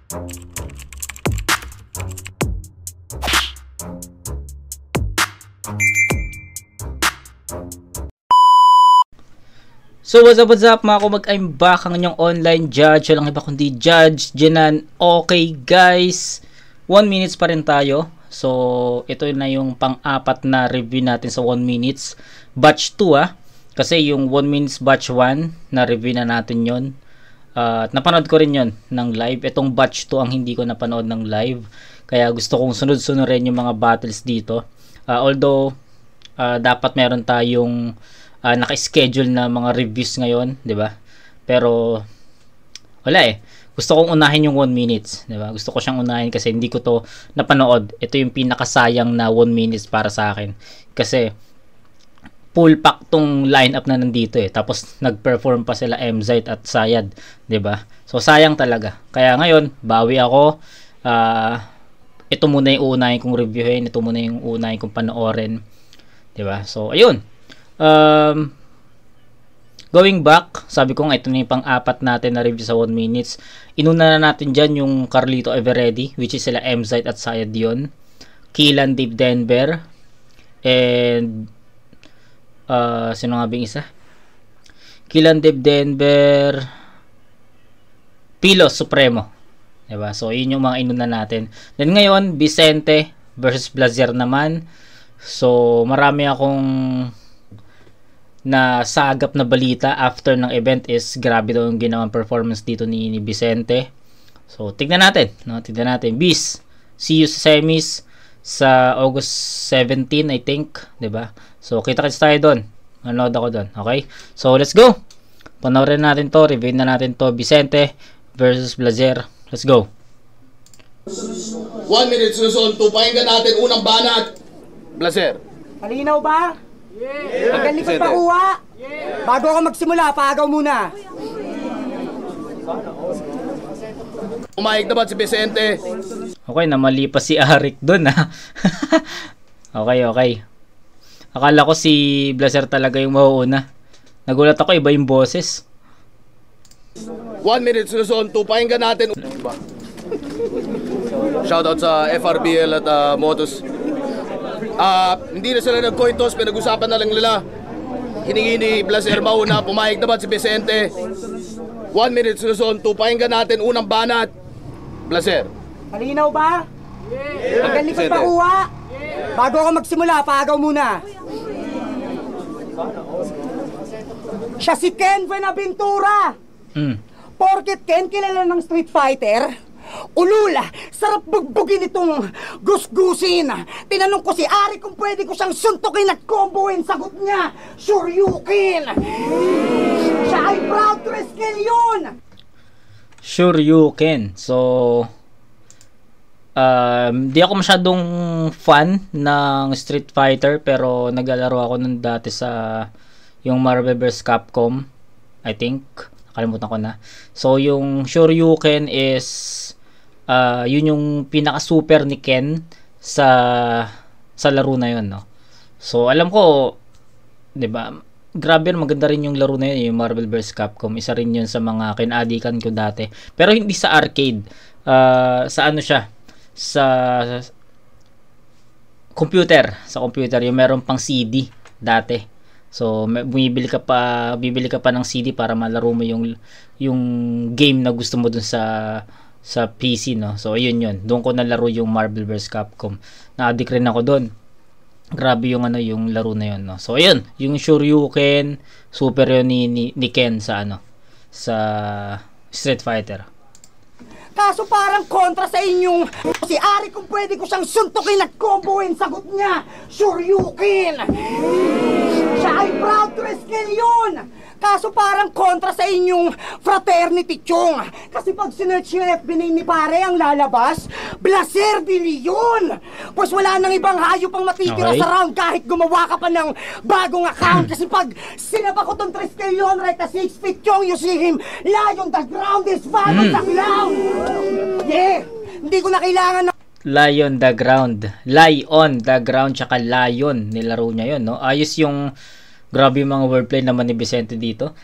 So what's up mga kumag, I'm back, ang inyong online judge. Walang iba kundi Judge Jenan. Okay guys, 1 minutes pa rin tayo. So ito na yung pang-apat na review natin sa 1 minutes batch 2 kasi yung 1 minutes batch 1 na review na natin yon. At napanood ko rin yon ng live. Itong batch 2 ang hindi ko napanood ng live, kaya gusto kong sunod-sunod rin yung mga battles dito. Although dapat meron tayong naka-schedule na mga reviews ngayon, 'di ba? Pero wala eh. Gusto kong unahin yung 1 minutes, 'di ba? Gusto ko siyang unahin kasi hindi ko to napanood. Ito yung pinakasayang na 1 minutes para sa akin. Kasi full pack tong lineup na nandito eh. Tapos nag-perform pa sila MZite at Sayad, 'di ba? So sayang talaga. Kaya ngayon, bawi ako. Ito muna yung uunahin kong reviewin, ito muna yung uunahin kong panoorin, 'di ba? So ayun. Going back, sabi ko nga ito na yung pang-apat natin na review sa 1 minutes. Inuna na natin dyan yung Carlito Everready, which is sila MZite at Sayad yun. Killan Dave Denver, and sino nga bing isa? Killan Dave Denver, Pilos Supremo, diba? So yun yung mga inuna natin. Then ngayon, Vicente versus Blazer naman. So marami akong na sagap na balita after ng event is grabe daw yung ginawang performance dito ni Vicente. So tignan natin, no? Tignan natin. Bis, see you sa semis sa August 17 I think, 'di ba? So kita-kits tayo doon. Manood ako doon, okay? So let's go. Panoorin natin 'to, review na natin 'to. Vicente versus Blazer. Let's go. 1 minute susunod 2. Pakinggan natin unang banat. Blazer. Malinaw ba? Yeah. Ang galing ko pakuha. Yeah. Bago ako magsimula, paagaw muna. Umayag na ba si Vicente? Okay, namali pa si Arik doon ha. Okay. Akala ko si Blazer talaga yung mauuna. Nagulat ako, iba yung boses. 1 minute susunod 2. Pakinggan natin. Shoutout sa FRBL at Motos. Hindi na sila nag-coin toss, pinag-usapan na lang nila. Hiningi ni Blazer mauna, pumayag naman si Vicente. 1 minute susunod 2. Pakinggan natin unang banat. Blazer. Malinaw ba? Yeah. Ang galing ko Vicente. pakuha. Yeah. Bago ako magsimula, paagaw muna. Siya si Ken Buenaventura. Porket Ken kilala ng Street Fighter, ulula, sarap bugbugin itong gusgusin. Tinanong ko si Ari kung pwede ko siyang suntukin at comboin. Sagot niya, Shoryuken. Siya ay proud to rescue yun. Shoryuken. So di ako masyadong fan ng Street Fighter, pero naglalaro ako nun dati sa yung Marvel vs Capcom, I think. Nakalimutan ko na. So yung Shoryuken is yun yung pinaka super ni Ken sa laro na yun, no. So alam ko, 'di ba? Grabe, maganda rin yung laro na yun, yung Marvel vs Capcom. Isa rin yun sa mga kinadikan ko dati. Pero hindi sa arcade. Sa ano siya? Sa computer. Sa computer, yung meron pang CD dati. So bibili ka pa ng CD para malaro mo yung game na gusto mo dun sa PC, no. So ayun yun. Doon ko nalaro yung Marvel vs Capcom. Na-addict rin ako doon. Grabe yung yung laro na yun, no. So ayun, yung Shoryuken, super yun ni Ken sa sa Street Fighter. Kaso parang kontra sa inyong si Ari kung pwede ko siyang suntukin at comboin. Sagot niya, Shoryuken. Siya ay proud to rescue yun. Kaso parang kontra sa inyong fraternity, Chong. Kasi pag sinearch yung FB name ni pare ang lalabas, Blazer de Leon. Pues wala nang ibang hayop pang matitira sa round kahit gumawa ka pa ng bagong account. Kasi pag sinaba ko tong Triskelion right na 6 feet, Chong, you see him lion, the ground is valid sa ground. Yeah, hindi ko na kailangan ng Lion the ground, tsaka lion, nilaro niya yun, no. Ayos yung grabe yung mga wordplay naman ni Vicente dito.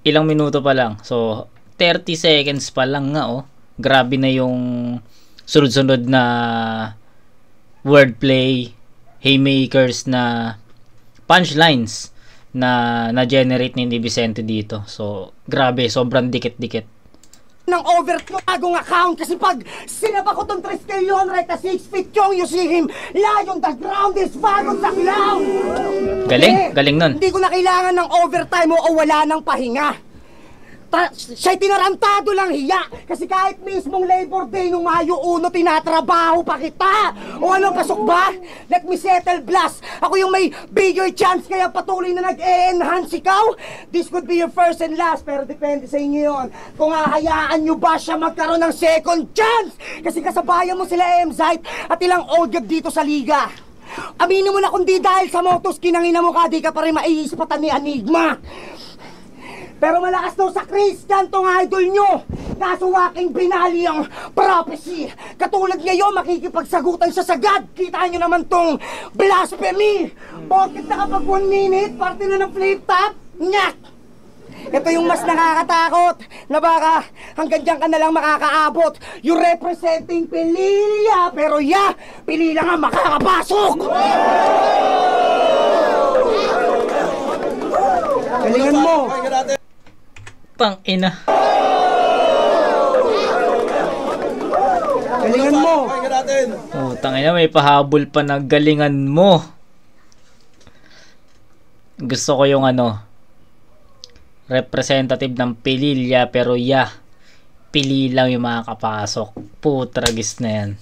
Ilang minuto pa lang. So 30 seconds pa lang nga, oh. Grabe na yung sunod-sunod na wordplay, haymakers na punchlines na na-generate ni Vicente dito. So, grabe, sobrang dikit-dikit ng overflow bagong account kasi pag sinaba ko tong 3 kilyon right na 6 feet yung you see him lion the ground is bagong sa clown. Galing nun. Hindi ko na kailangan ng overtime o wala ng pahinga. Siya'y tinarantado lang hiya kasi kahit mismong Labor Day nung Mayo 1 tinatrabaho pa kita. O ano, pasok ba? Let me settle blast. Ako yung may bigger chance kaya patuloy na nag-e-enhance ikaw. This could be your first and last pero depende sa inyo yun. Kung hahayaan nyo ba siya magkaroon ng second chance kasi kasabayan mo sila Emzite at ilang old dito sa liga. Aminin mo na kung di dahil sa motos kinangina mo ka di ka pa rin maiispatan ni Enigma. Pero malakas daw sa Christian tong idol nyo. Kaso waking binali ang prophecy. Katulad ngayon, makikipagsagutan siya sa God. Kita nyo naman tong blasphemy. Bakit na kapag 1 minute, parte na ng flip top? Nyak! Ito yung mas nakakatakot na baka hanggang dyan ka na lang makakaabot. You're representing Pililya, pero Pilila nga makakapasok! Galingan mo! Tang ina. Galingan mo! Oh, tang ina, may pahabol pa na galingan mo. Gusto ko yung representative ng Pililya pero pili lang yung makakapasok. Putragis na yan.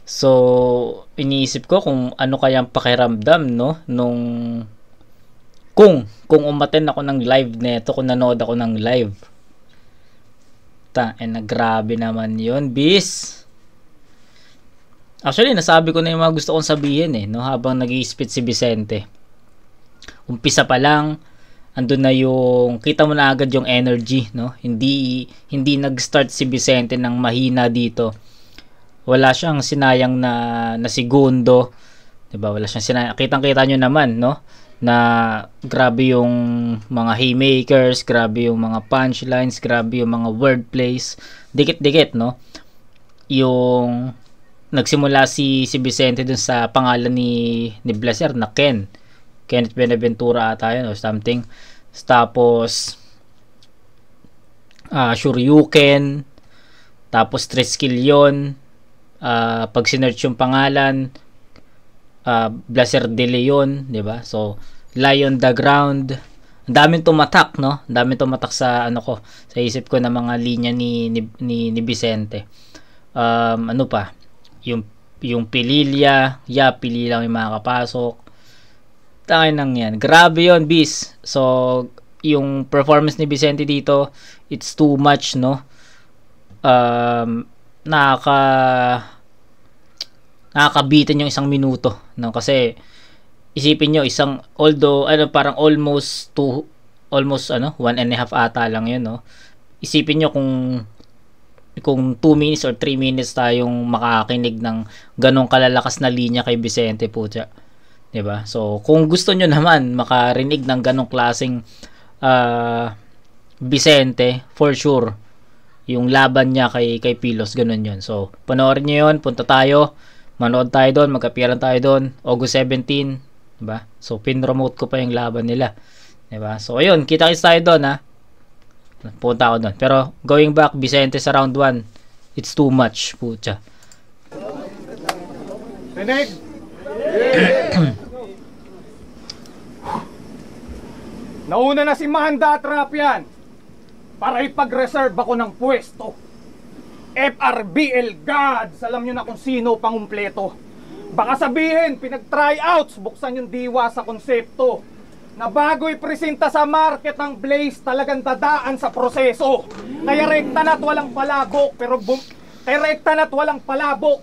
So, iniisip ko kung ano kayang pakiramdam, no? Kung umattend ako ng live neto, kung nanood ako ng live. Grabe naman yun, bis. Actually, nasabi ko na yung mga gusto kong sabihin no, habang nag-i-spit si Vicente. Umpisa pa lang, andun na yung, kita mo na agad yung energy, no? Hindi nag-start si Vicente ng mahina dito. Wala siyang sinayang na segundo. Diba? Wala siyang sinayang. Kitang-kita nyo naman, no? Na grabe yung mga haymakers, grabe yung mga punchlines, grabe yung mga wordplays, dikit-dikit, no? Yung nagsimula si Vicente dun sa pangalan ni Blaser na Kenneth Benaventura ata yun or something. Tapos Shoryuken, tapos Triskill yun. Pag sinearch yung pangalan, Blaser de Leon, di ba? So, Lion the Ground. Ang daming tumatak, no? Ang daming tumatak sa sa isip ko na mga linya ni Vicente. Ano pa? Yung Pililya, pili lang yung makakapasok. Tangin nang yan. Grabe yon, bis. So, yung performance ni Vicente dito, it's too much, no? Nakakabitin yung 1 minuto, no? Kasi isipin nyo, parang almost 1.5 ata lang yun, no? Isipin nyo kung 2 minutes or 3 minutes tayong makakinig ng ganong kalalakas na linya kay Vicente, putya. 'Di ba? So, kung gusto nyo naman makarinig ng ganong klaseng Vicente, for sure, yung laban niya kay Pilos, ganun yun. So, panoorin nyo yun, punta tayo, manood tayo doon, mag-appearan tayo doon, August 17, diba? So, pin-promote ko pa yung laban nila, diba? So, ayun, kita-kits tayo doon, ha? Punta ako doon. Pero, going back, Vicente sa round 1, it's too much, putya. Tinig! Nauna na si Mahanda Trap yan para ipag-reserve ako ng pwesto. FRBL Gods, alam nyo na kung sino pangumpleto. Baka sabihin, pinag-tryouts, buksan yung diwa sa konsepto. Na bago ipresenta sa market ng Blaze, talagang dadaan sa proseso. Kaya rekta na't walang palabok,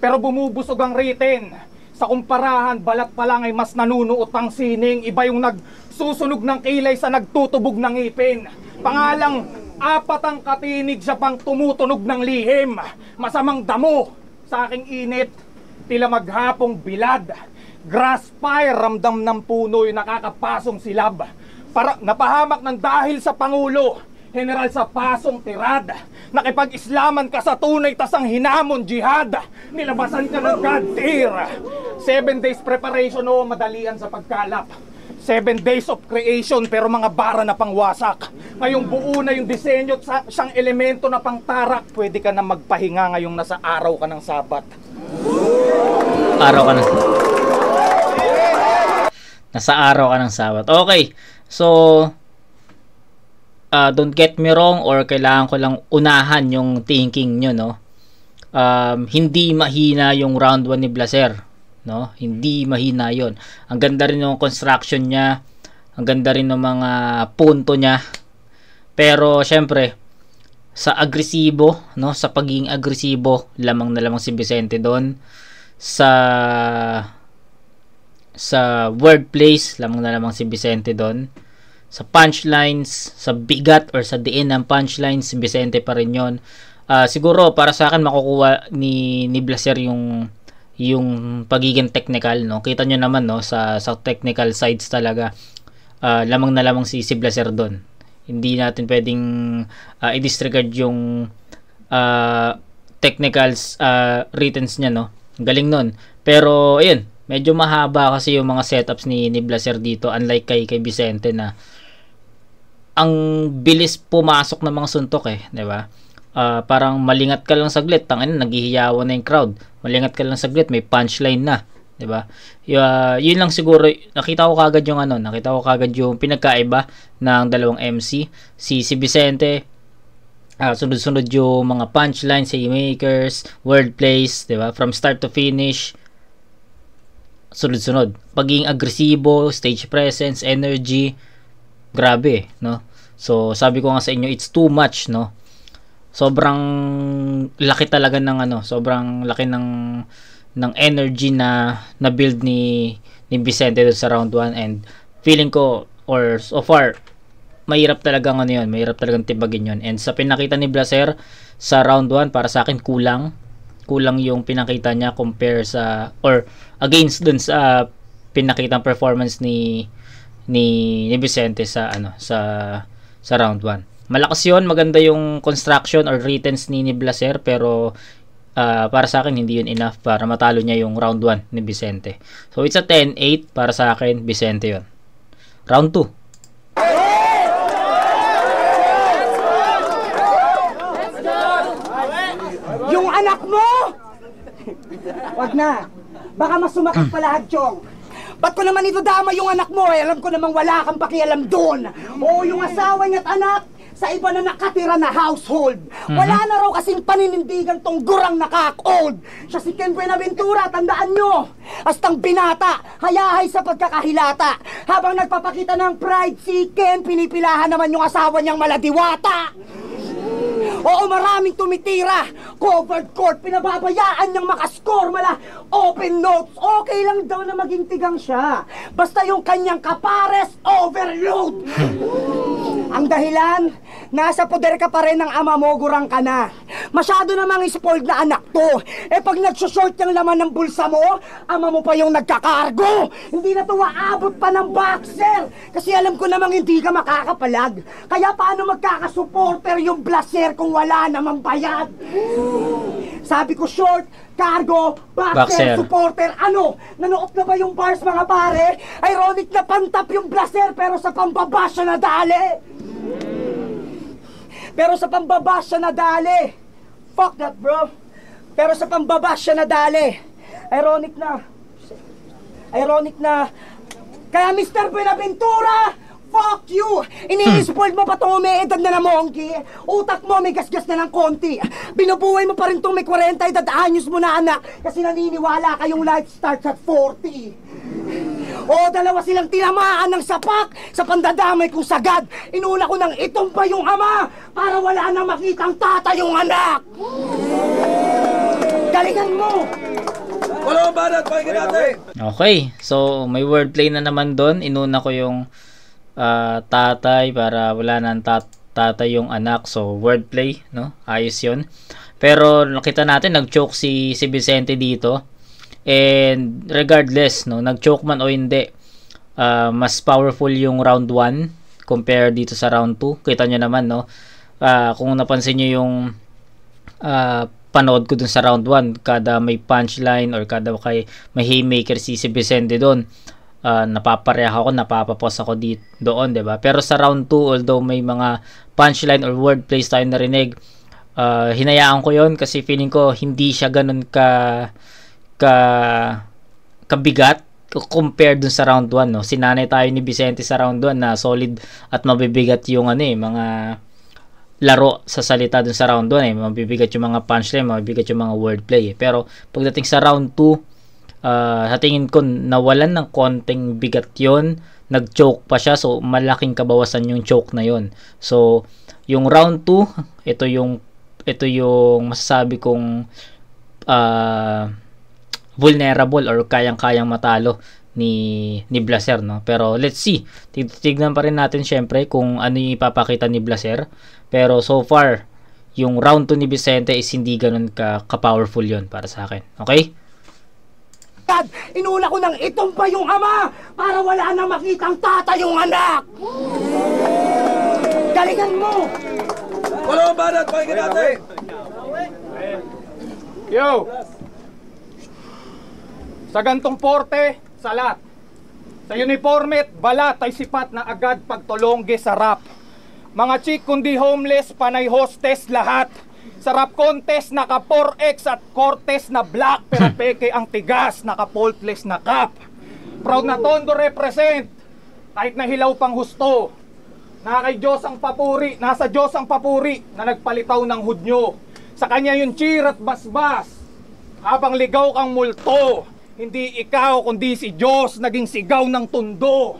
pero bumubusog ang written. Sa kumparahan, balat pa lang ay mas nanunuot ang sining. Iba yung nagsusunog ng kilay sa nagtutubog ng ngipin. Pangalang 4 ang katinig, siya pang tumutunog ng lihim. Masamang damo sa aking init, tila maghapong bilad. Grass fire, ramdam ng puno'y nakakapasong silab. Para napahamak ng dahil sa Pangulo. General sa pasong tirad, nakipag-islaman ka sa tunay tasang hinamon jihad, nilabasan ka ng God tier. 7 days preparation o madalian sa pagkalap. 7 days of creation pero mga bara na pangwasak. Ngayong buo na yung disenyo at siyang elemento na pangtarak, pwede ka na magpahinga ngayong nasa araw ka ng Sabat. Araw ka na. Nasa araw ka ng Sabat. Okay. So, don't get me wrong, or kailangan ko lang unahan yung thinking nyo, no? Hindi mahina yung round 1 ni Blaser, no? Hindi mahina yon. Ang ganda rin ng construction niya, ang ganda rin ng mga punto niya. Pero syempre, sa agresibo, no? Sa pagiging agresibo, lamang na lamang si Vicente doon. Sa wordplays, lamang na lamang si Vicente doon. Sa punchlines, sa bigat or sa diin ng punchlines, si Vicente pa rin yun. Siguro para sa akin makukuha ni Blaser yung pagiging technical, no? Kita nyo naman, no, sa technical sides talaga, lamang na lamang si Blaser doon. Hindi natin pwedeng i-disregard yung technicals writtens niya, no? Galing nun. Pero ayun, medyo mahaba kasi yung mga setups ni Blaser dito, unlike kay Vicente na ang bilis pumasok ng mga suntok, eh, 'di ba? Parang malingat ka lang saglit, tangin na naghihiyawan na yung crowd. Malingat ka lang saglit, may punchline na, 'di ba? Yun lang siguro, nakita ko kagad yung pinagkaiba ng dalawang MC. Si Vicente, sunod-sunod yung mga punchlines, haymakers, wordplays, 'di ba? From start to finish, sunod-sunod. Pagiging agresibo, stage presence, energy, grabe, no? So, sabi ko nga sa inyo, it's too much, no? Sobrang laki talaga ng sobrang laki ng energy na build ni Vicente sa round 1, and feeling ko, or so far, mahirap talagang mahirap talagang tibagin yun. And sa pinakita ni Blaser sa round 1, para sa akin kulang yung pinakita niya compare sa, or against dun sa pinakitang performance ni Vicente sa round 1. Malakas yun, maganda yung construction or writtens ni Blaser, pero para sa akin hindi yun enough para matalo niya yung round 1 ni Vicente. So it's a 10-8 para sa akin, Vicente yun. Round 2. Yung anak mo! Wag na. Baka mas sumakit pala, Hadjong. Ba't ko naman idadama yung anak mo? Alam ko namang wala kang pakialam doon. Oo, yung asawa niya at anak sa iba na nakatira na household. Wala na raw kasing paninindigan tong gurang nakak-old. Siya si Ken Buenaventura, tandaan nyo. Astang binata, hayahay sa pagkakahilata. Habang nagpapakita ng pride si Ken, pinipilahan naman yung asawa niyang maladiwata. Oo, maraming tumitira. Covered court, pinababayaan niyang makascore mala open notes. Okay lang daw na maging tigang siya. Basta yung kanyang kapares overload. Ang dahilan, nasa poder ka pa rin ng ama mo, gurang ka na. Masyado namang spoiled na anak to. Eh pag nagsushort yung laman ng bulsa mo, ama mo pa yung nagkakargo. Hindi na to aabot pa ng boxer. Kasi alam ko namang hindi ka makakapalag. Kaya paano magkakasupporter yung Blaser kung wala namang bayad? Sabi ko short, cargo, boxer, supporter, ano? Nanuot na ba yung bars, mga pare? Ironic na pantap yung Blaser pero sa pambaba siya nadali. Fuck that, bro. Pero sa pambaba siya nadali. Ironic na. Kaya Mr. Buenaventura, fuck you! Ini-spoil mo pa itong umiedad na monkey. Utak mo may gasgas na ng konti. Binubuhay mo pa rin itong may 40 edad anyos mo na anak kasi naniniwala kayong life starts at 40. O, dalawa silang tinamaan ng sapak sa pandadamay kong sagad. Inuna ko nang itumpa yung ama para wala nang makitang tata yung anak. Galingan mo! Wala ang banat, pakinggan natin! Okay, so may wordplay na naman doon. Inuna ko yung tatay para wala nang tatay yung anak. So wordplay, no? Ayos yun. Pero nakita natin nag-choke si Vicente dito. And regardless, no, nag-choke man o hindi, mas powerful yung round 1 compare dito sa round 2. Kita nyo naman, no? Kung napansin nyo yung panood ko dun sa round 1, kada may punchline or kada may haymaker si Vicente doon, napapareha ako, napapapos ako doon, 'di ba? Pero sa round 2, although may mga punchline or wordplays tayo narinig, hinayaan ko 'yon kasi feeling ko hindi siya ganun kabigat compared dun sa round 1, no. Sinanay tayo ni Vicente sa round 1 na solid at mabibigat yung mga laro sa salita dun sa round 1, mabibigat yung mga punchline, mabibigat yung mga wordplay, Pero pagdating sa round 2, sa tingin ko nawalan ng konting bigat yon, nag-choke pa siya, so malaking kabawasan yung choke na yon. So yung round 2, ito yung masasabi kong vulnerable or kayang-kayang matalo ni Blaser, no? Pero let's see, tignan pa rin natin syempre kung ano yung ipapakita ni Blaser. Pero so far yung round 2 ni Vicente is hindi ganun ka-powerful yon para sa akin. Okay? Inuna ko nang itumpa yung ama para wala na makitang tata yung anak. Galingan mo. Wala ang banat, pakinggan natin. Yo! Sa gantong porte, salat. Sa uniformet, balat ay sipat na agad pagtulongge sa rap. Mga chick kundi homeless, panay hostess lahat. Sa rap contest, naka 4X at Cortez na black, pero peke ang tigas, naka faultless na cap. Proud na Tondo represent, kahit nahilaw pang husto. Kay Diyos ang papuri, nasa Diyos ang papuri na nagpalitaw ng hudnyo. Sa kanya yung cheer at basbas, habang ligaw kang multo. Hindi ikaw, kundi si Diyos naging sigaw ng tundo.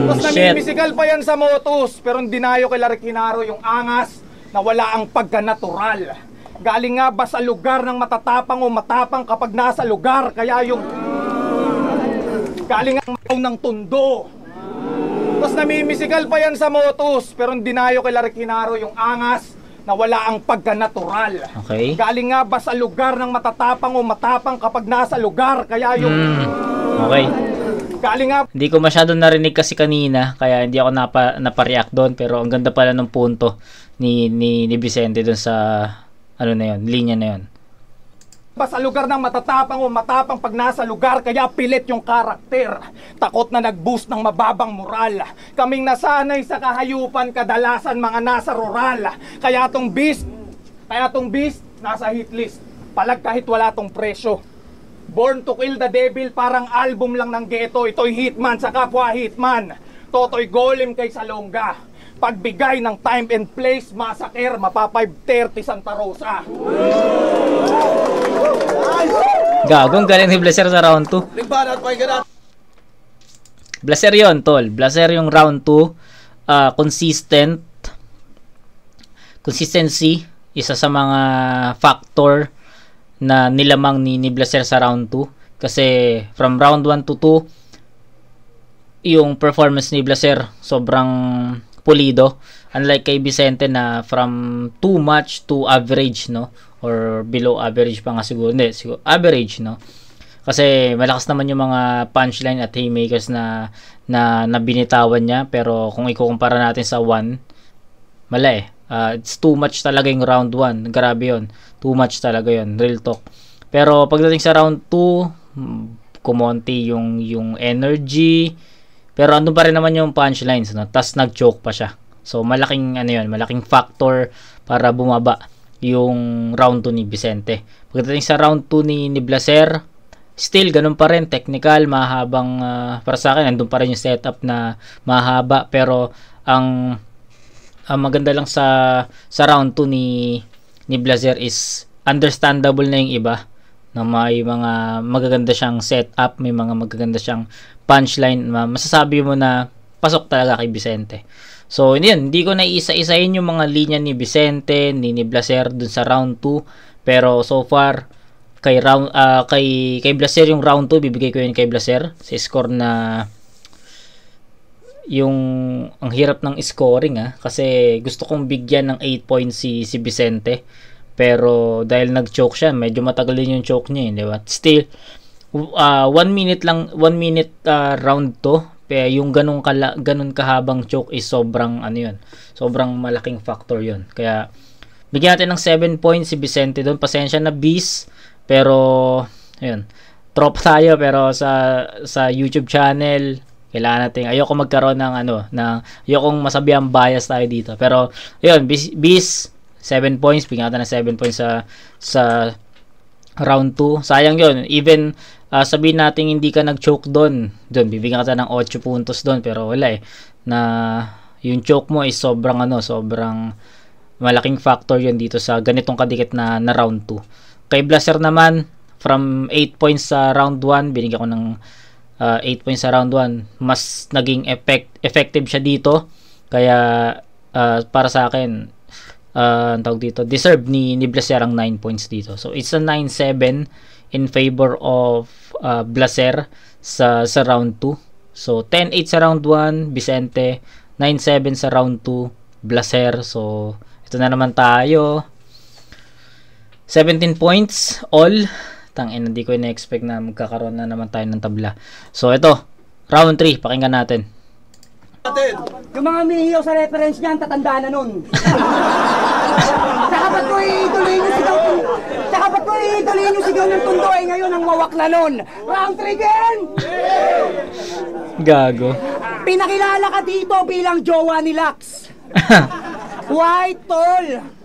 Tapos namimisikal pa yan sa motos, pero hindi dinayo kay Larry Kinaro yung angas na wala ang pagka-natural. Galing nga ba sa lugar ng matatapang o matapang kapag nasa lugar, kaya yung galing ang mayaw ng tundo. Tapos namimisikal pa yan sa motos, pero hindi dinayo kay Larry Kinaro yung angas na wala ang pagka-natural. Okay. Galing nga ba sa lugar ng matatapang o matapang kapag nasa lugar, kaya yung okay. Galing nga. Hindi ko masyado narinig kasi kanina, kaya hindi ako napareact doon, pero ang ganda pala ng punto ni Vicente doon sa na yon, linya na yon. Ba sa lugar ng matatapang o matapang pag nasa lugar, kaya pilit yung karakter. Takot na nag-boost ng mababang moral. Kaming nasanay sa kahayupan, kadalasan mga nasa rural. Kaya tong beast nasa hit list. Palag kahit wala tong presyo. Born to Kill the Devil, parang album lang ng ghetto. Ito'y hitman sa kapwa hitman. Toto'y golem kay Salonga. Pagbigay ng time and place, massacre, mapa 530 Santa Rosa. Gagong galing ni Blaser sa round 2. Ring banat, pakinggan natin. Blaser yon, tol. Blaser yung round 2. Consistency, isa sa mga factor na nilamang ni Blaser sa round 2. Kasi from round 1 to 2, yung performance ni Blaser sobrang pulido. Unlike kay Vicente na from too much to average, no? Or below average pa nga siguro. Hindi, siguro average, no? Kasi malakas naman yung mga punchline at haymakers na binitawan niya. Pero kung ikukumpara natin sa 1, mala eh. It's too much talaga yung round 1. Grabe yun. Too much talaga yun. Real talk. Pero pagdating sa round 2, kumonti yung energy. Pero andun pa rin naman yung punchlines, no? Tas nag-choke pa siya. So malaking malaking factor para bumaba yung round 2 ni Vicente. Pagdating sa round 2 ni Blaser, still ganun pa rin, technical, mahabang para sa akin andun pa rin yung setup na mahaba, pero ang maganda lang sa round 2 ni Blaser is understandable na yung iba, na may mga magaganda siyang setup, may mga magaganda siyang punchline, masasabi mo na pasok talaga kay Vicente. So yun, hindi ko na isa-isahin yung mga linya ni Vicente, ni Blaser dun sa round 2, pero so far kay Blaser yung round 2, bibigay ko yun kay Blaser sa score na yung ang hirap ng scoring, kasi gusto kong bigyan ng 8 points si Vicente, pero dahil nag-choke siya, medyo matagal din yung choke niya, di ba? Still 1 minute round to, yung ganun kahabang choke is sobrang ano yun. Sobrang malaking factor yun. Kaya bigyan natin ng 7 points si Vicente doon. Pasensya na, Beast. Pero ayun. Trop tayo pero sa YouTube channel kailangan natin, ayoko magkaroon ng ayokong masabihan bias tayo dito. Pero ayun, Beast 7 points, bigyan natin ng 7 points sa round 2. Sayang yun. Even sabihin natin hindi ka nag-choke doon, bibigyan ka ng 8 puntos doon, pero wala na yung choke mo is sobrang malaking factor yun dito sa ganitong kadikit na round 2. Kay Blaser naman, from 8 points sa round 1, binigyan ko ng 8 points sa round 1. Mas naging effective siya dito. Kaya para sa akin, tawag dito, deserve ni Blaser ang 9 points dito. So it's a 9-7 in favor of Blaser sa round 2. So 10-8 sa round 1 Vicente, 9-7 sa round 2 Blaser. So ito na naman tayo, 17 points all. Tangin, hindi ko na-expect na magkakaroon na naman tayo ng tabla. So ito, round 3, pakinggan natin. Yung mga mihiyaw sa reference niyan, tatanda na nun. Saka ba't ko ituloy yung sigaw ng tundoy ngayon ang wawak na nun. Round 3 again! Gago. Pinakilala ka dito bilang jowa ni Lux. Why, tol?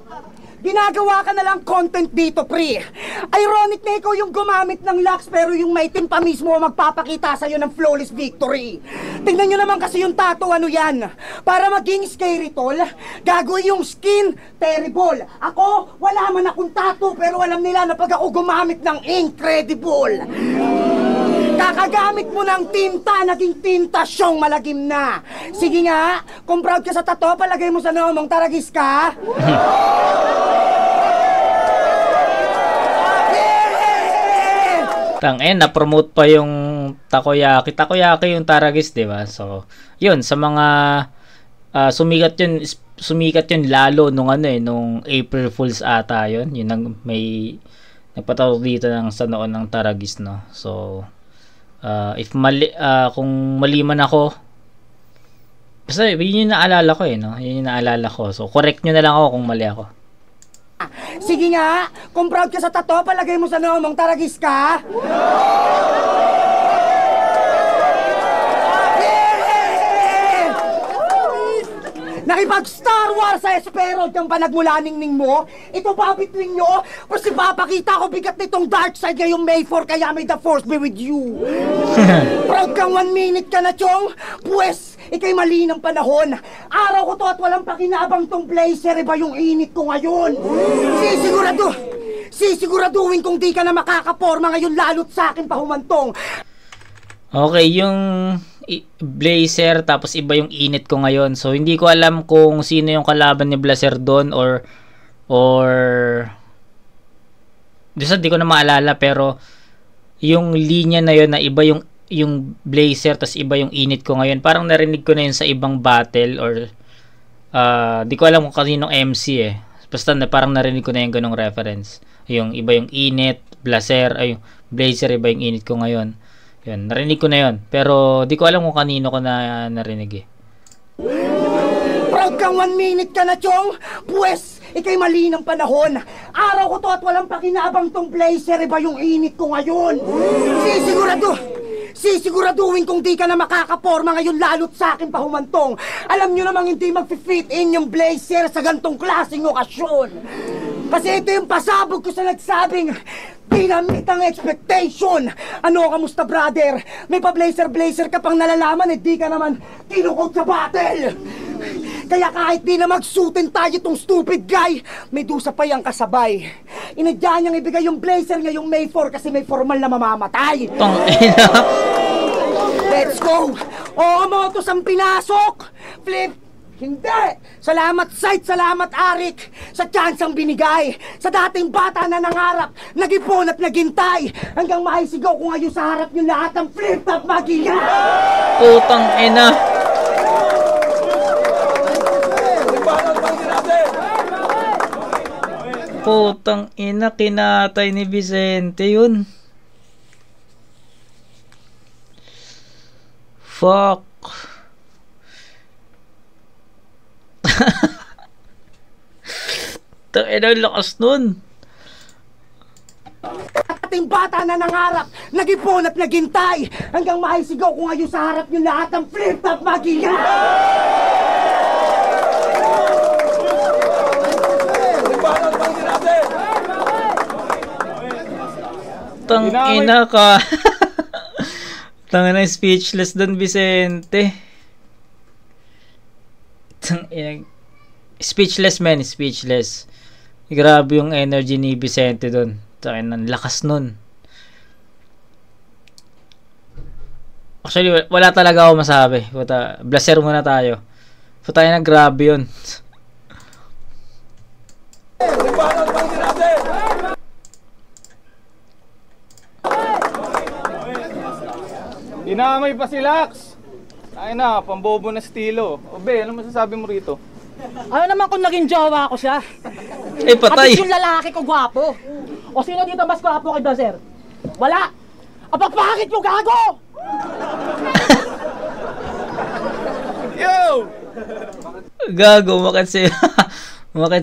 Ginagawa ka na lang content dito, pre. Ironic na ikaw yung gumamit ng Lux, pero yung maitim pa mismo magpapakita sa'yo ng flawless victory. Tingnan nyo naman kasi yung tattoo, ano yan? Para maging scary, tol, gagawin yung skin terrible. Ako, wala man akong tattoo, pero alam nila na pag ako gumamit ng incredible. Kakagamit mo ng tinta, naging tinta siyong malagim na. Sige nga, kung proud ka sa tattoo, palagay mo sa nomong taragis ka. Na-promote pa yung takoyaki. Takoyaki yung taragis, di ba? So, yun, sa mga sumikat yun lalo nung April Fools ata yun. Yun may nagpatawag dito sa noon ng taragis, no? So, kung mali man ako, basta yun yung naalala ko no? Yun yung naalala ko. So, correct nyo na lang ako kung mali ako. Sige nga, kung proud ka sa tattoo, palagay mo sa nomong taragis ka. Nakipag-Star Wars sa Espero diyang panagmula-ningning mo. Ito ba between nyo? Kasi papakita ko bigat nitong dark side ngayong May 4, kaya may the force be with you. Proud kang 1 minute ka na, Chong? Pwes, ikay mali ng panahon. Araw ko to at walang pakinabang tong blazer. Iba yung init ko ngayon. Sisiguraduhin kung di ka na makakaporma ngayon, lalo't sa akin pahumantong. Okay, yung blazer tapos iba yung init ko ngayon. So hindi ko alam kung sino yung kalaban ni Blaser doon or hindi ko na maalala, pero yung linya na yun na iba yung blazer tapos iba yung init ko ngayon. Parang narinig ko na yun sa ibang battle or di ko alam kung kaninong MC Basta parang narinig ko na yung ganong reference. Yung iba yung init, blazer, blazer iba yung init ko ngayon. Yun, narinig ko na yun. Pero di ko alam kung kanino ko na narinig Proud kang 1 minute ka na, Chong? Pwes, ikay mali ng panahon. Araw ko to at walang pakinabang tong blazer. Iba yung init ko ngayon. Sisiguraduhin kung di ka na makakaporma ngayon, lalo't sa akin pahumantong. Alam nyo namang hindi mag-fit in yung blazer sa gantong klaseng okasyon. Kasi ito yung pasabog ko sa nagsabing dinamit ang expectation. Ano, kamusta, brother? May pa-blazer ka pang nalalaman, di ka naman tinukod sa battle. Kaya kahit di na magsutin tayo tong stupid guy, may dusa pa yung kasabay. Inadya niyang ibigay yung blazer ngayong May 4 kasi may formal na mamamatay. Let's go! Oo, motos ang pinasok! Flip! Hindi! Salamat, Sight! Salamat, Arik! Sa chance ang binigay! Sa dating bata na nangarap, nag-ipon at naghintay! Hanggang maisigaw ko ngayon sa harap niyo lahat ng flip-top magiging! Putang ina! Putang ina, kinatay ni Vicente yun. Fuck. Tangina, lakas nun. Ating bata na nangarap, nag-ipon at naghintay, hanggang maisigaw ko ngayon sa harap yung lahat ng flip-top magiging. Tangina ka. Tangina, speechless doon, Vicente. Tangina. Speechless, man, speechless. Grabe yung energy ni Vicente doon. Tangina, lakas nun. Actually, wala talaga ako masabi. Puta, blaser muna tayo. Puta na, grabe yun. Dinamay pa si Lax. Ay na, pambobo na estilo. Obe, ano masasabi mo rito? Ano naman kung naging jowa ko siya? Eh, patay. At yung lalaki ko gwapo. O sino dito mas gwapo kay Blaser? Wala! Apagpakit yung gago! Yo! Gago, makit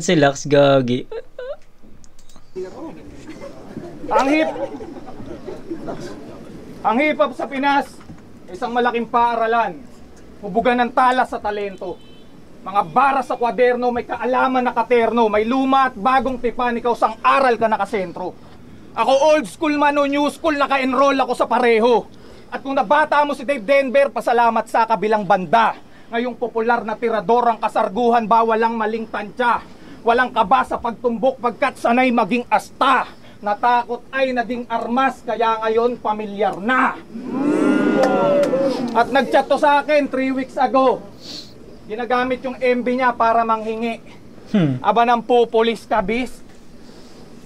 si Lax, gagi. Ang hip-hop sa Pinas, isang malaking paaralan. Hubugan ng talas sa talento. Mga bara sa kwaderno, may kaalaman na katerno, may luma at bagong tipan, ikaw sang aral ka nakasentro. Ako old school man o new school, naka-enroll ako sa pareho. At kung nabata mo si Dave Denver, pasalamat sa kabilang banda. Ngayong popular na tirador ang kasarguhan, bawalang maling tansya. Walang kaba sa pagtumbok pagkat sanay maging asta. Natakot ay naging armas, kaya ngayon pamilyar na. At nagchat to sa akin 3 weeks ago. Ginagamit yung MB niya para manghingi. Aba ng pupulis ka, beast.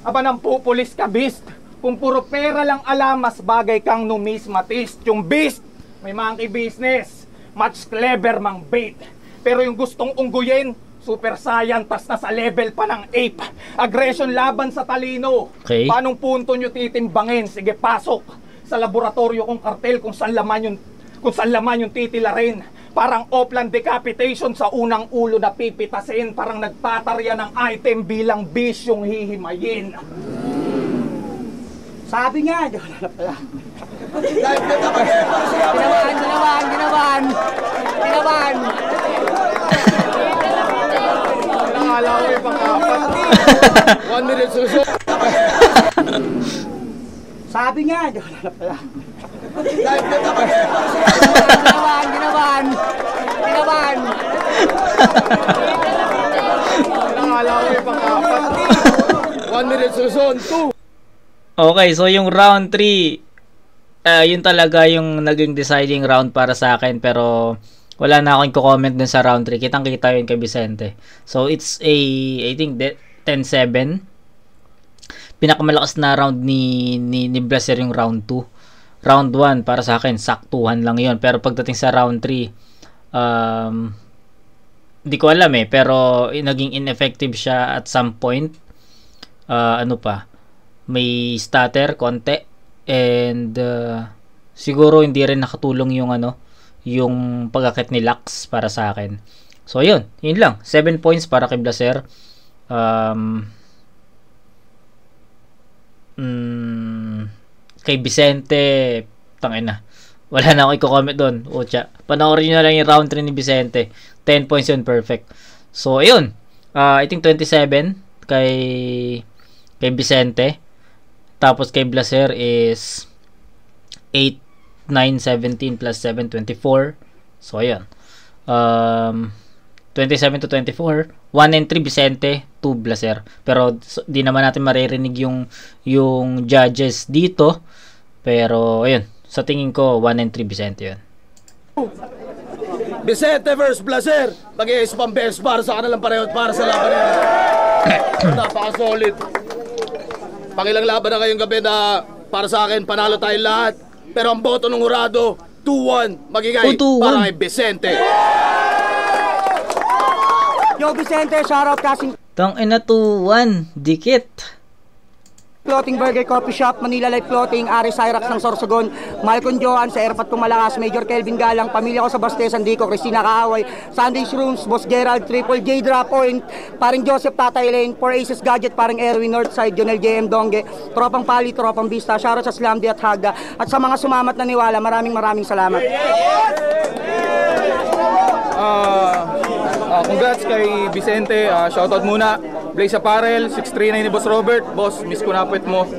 Aba ng pupulis ka, beast. Kung puro pera lang alam, mas bagay kang numismatist. Yung beast, may monkey business. Much clever mang bait. Pero yung gustong ungguyin, super saiyan, tas na sa level pa ng ape. Aggression laban sa talino. Okay. Paanong punto nyo titimbangin? Sige, pasok sa laboratorio kong kartel kung saan laman yung titilarin. Parang Oplan decapitation sa unang ulo na pipitasin. Parang nagtatarya ng item bilang bis yung hihimayin. Sabi nga, wala na pala. Ginawan. Nakala ko yung pang-apat. 1 minute susunod. Sabi nga, wala na pala. Ginawan. Nakala ko yung pang-apat. 1 minute susunod. 2. Okay, so yung round 3, yun talaga yung naging deciding round para sa akin, pero wala na akong i-comment dun sa round 3. Kitang-kita yun kay Vicente. So it's I think 10-7. Pinakamalakas na round ni Blaser yung round 2. Round 1 para sa akin, saktuhan lang yun. Pero pagdating sa round 3, hindi ko alam pero naging ineffective siya at some point. May stutter konti, and siguro hindi rin nakatulong yung pagkakit ni Lax para sa akin. So yun lang, 7 points para kay Blaser. Kay Vicente, tangina, wala na ako i-comment doon. Ocha, panoorin nyo na lang yung round 3 ni Vicente. 10 points yun, perfect. So ayun, I think 27 kay Vicente. Tapos kay Blaser is 8, 9, 17 plus 7, 24. So, ayan. 27 to 24. 1 and 3 Vicente, 2 Blaser. Pero, di naman natin maririnig yung judges dito. Pero, ayun. Sa tingin ko, 1 and 3 Vicente yun. Vicente versus Blaser. Mag-i-ace pang best para sa kanilang pareho at para sa laban nila. Napaka-solid. Pangilang laban na ngayong gabi na para sa akin, panalo tayong lahat. Pero ang boto ng hurado, 2-1, magigay para kay Vicente. Yo, Vicente, shoutout kasing... Tangina, 2-1, dikit. Floating Burger Coffee Shop, Manila Life Floating, Ari Cyrax ng Sorsogon, Malcon Johan sa Airpat Tumalakas, Major Kelvin Galang, pamilya ko sa Bastesan Dico, Christina Kaaway, Sundays Rooms, Boss Gerald, Triple J Drop Point, paring Joseph Tatay Lane, 4 Aces Gadget, paring Erwin Northside, Jonel JM Dongge, Tropang Pali, Tropang Vista, shoutout sa Slamdi at Haga, at sa mga sumamat na niwala, maraming salamat. Congrats kay Vicente, shoutout muna. Blaze Apparel, 639 ni Boss Robert. Boss, miss ko na puwet mo.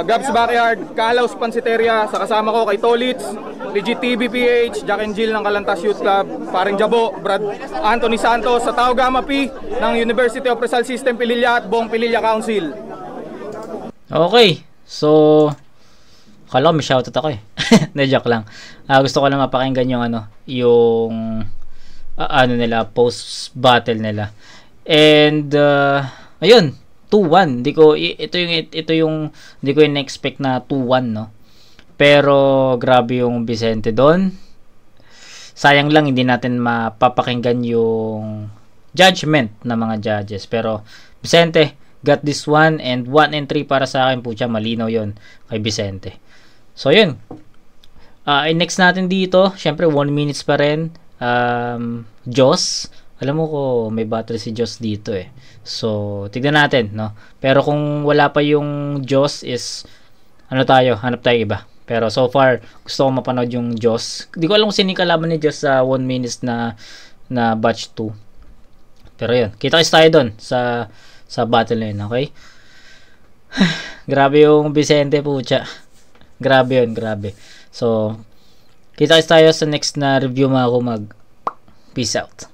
Gabs Backyard, Kalaus Pansiteria, sa kasama ko kay Tolitz, Legit TV PH, Jack and Jill ng Kalantas Youth Club, paring Jabo, Brad Anthony Santos, sa Tao Gamma P ng University of Rizal System Pililla at buong Pililla Council. Okay, so akala ko may shoutout ako eh. Na-joke lang. Gusto ko lang mapakinggan yung yung nila, post battle nila. And ayun, 2-1. Ito yung hindi ko in-expect na 2-1, no. Pero grabe yung Vicente doon. Sayang lang hindi natin mapapakinggan yung judgment ng mga judges. Pero Vicente got this one, and 1 and 3 para sa akin, pucha, malinaw yon kay Vicente. So yun. Next natin dito, syempre 1 minutes pa rin. Joss, alam mo ko may battle si Joss dito eh. So tignan natin, no. Pero kung wala pa yung Joss is hanap tayo iba. Pero so far gusto ko mapanood yung Joss. Hindi ko alam kung sino yung kalaban ni Joss sa 1 minutes na batch 2. Pero yun, kita-kits tayo doon sa battle na yun, okay? Grabe yung Vicente, pucha. Grabe yun, grabe. So kita-kits tayo sa next na review, mga kumag. Peace out.